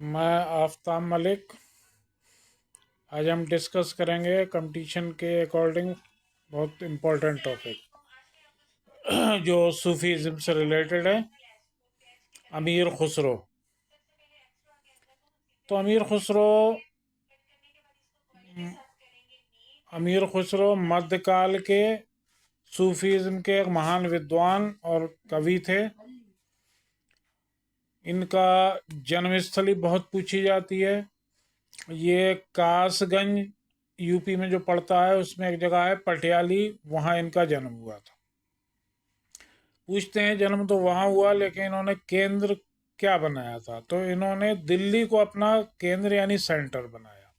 मैं आफ्ताब मलिक। आज हम डिस्कस करेंगे कंपटीशन के अकॉर्डिंग बहुत इम्पोर्टेंट टॉपिक जो सूफीज़्म से रिलेटेड है। अमीर खुसरो। तो अमीर खुसरो मध्यकाल के सूफीज़्म के एक महान विद्वान और कवि थे। इनका जन्मस्थली बहुत पूछी जाती है। ये कासगंज यूपी में जो पड़ता है उसमें एक जगह है पटियाली, वहाँ इनका जन्म हुआ था। पूछते हैं जन्म तो वहाँ हुआ, लेकिन इन्होंने केंद्र क्या बनाया था? तो इन्होंने दिल्ली को अपना केंद्र यानी सेंटर बनाया।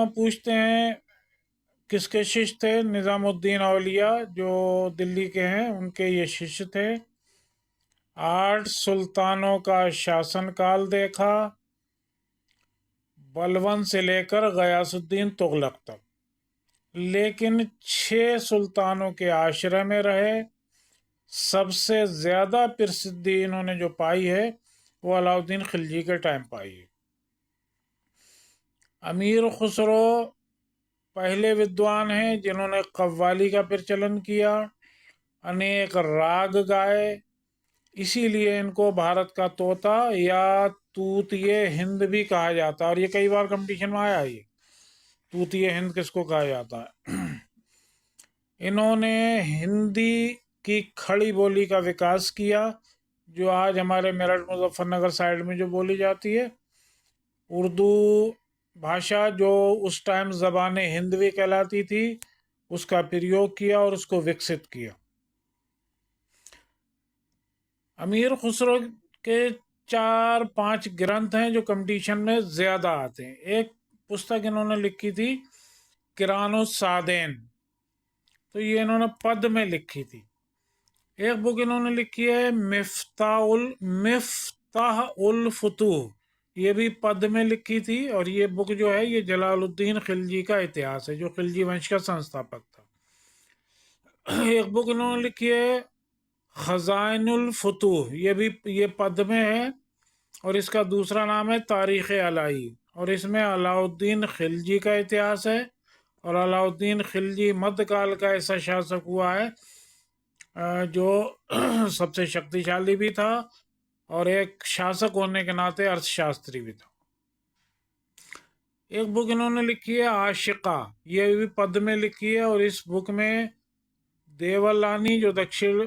पूछते हैं किसके शिष्य थे? निज़ामुद्दीन औलिया जो दिल्ली के हैं, उनके ये शिष्य थे। 8 सुल्तानों का शासनकाल देखा, बलबन से लेकर गयासुद्दीन तुगलक तक, लेकिन 6 सुल्तानों के आश्रय में रहे। सबसे ज्यादा प्रसिद्धि इन्होंने जो पाई है वो अलाउद्दीन खिलजी के टाइम पाई है। अमीर खुसरो पहले विद्वान हैं जिन्होंने कव्वाली का प्रचलन किया, अनेक राग गाए। इसीलिए इनको भारत का तोता या तूतिए हिंद भी कहा जाता है। और ये कई बार कंपटीशन में आया, ये तूतिए हिंद किसको कहा जाता है? इन्होंने हिंदी की खड़ी बोली का विकास किया, जो आज हमारे मेरठ मुजफ्फरनगर साइड में जो बोली जाती है। उर्दू भाषा जो उस टाइम ज़बान हिंदवी कहलाती थी, उसका प्रयोग किया और उसको विकसित किया। अमीर खुसरो के 4-5 ग्रंथ हैं जो कंपटीशन में ज़्यादा आते हैं। एक पुस्तक इन्होंने लिखी थी किरानुस्सादैन, तो ये इन्होंने पद में लिखी थी। एक बुक इन्होंने लिखी है मिफ्ताह उल फुतूह, ये भी पद में लिखी थी। और ये बुक जो है ये जलालुद्दीन खिलजी का इतिहास है, जो खिलजी वंश का संस्थापक था। एक बुक इन्होंने लिखी है खजाइनुल फुतूह, ये पद में है। और इसका दूसरा नाम है तारीख़ अलाई, और इसमें अलाउद्दीन खिलजी का इतिहास है। और अलाउद्दीन खिलजी मध्यकाल का ऐसा शासक हुआ है जो सबसे शक्तिशाली भी था और एक शासक होने के नाते अर्थशास्त्री भी था। एक बुक इन्होंने लिखी है आशिका, ये भी पद में लिखी है। और इस बुक में देवलानी जो दक्षिण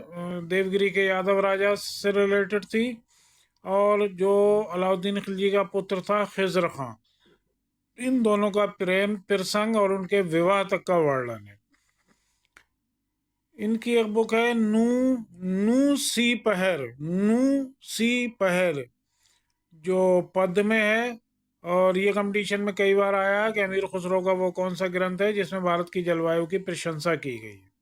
देवगिरी के यादव राजा से रिलेटेड थी, और जो अलाउद्दीन खिलजी का पुत्र था खिज़र खां, इन दोनों का प्रेम प्रसंग और उनके विवाह तक का वर्णन है। इनकी एक बुक है नू सी पहर, जो पद में है। और ये कंपटीशन में कई बार आया कि अमीर खुसरो का वो कौन सा ग्रंथ है जिसमें भारत की जलवायु की प्रशंसा की गई है।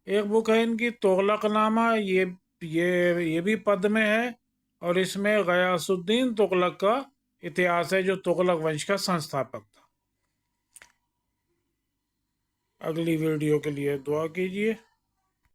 एक बुक है इनकी तुगलकनामा, ये भी पद में है। और इसमें गयासुद्दीन तुगलक का इतिहास है, जो तुगलक वंश का संस्थापक था। अगली वीडियो के लिए दुआ कीजिए।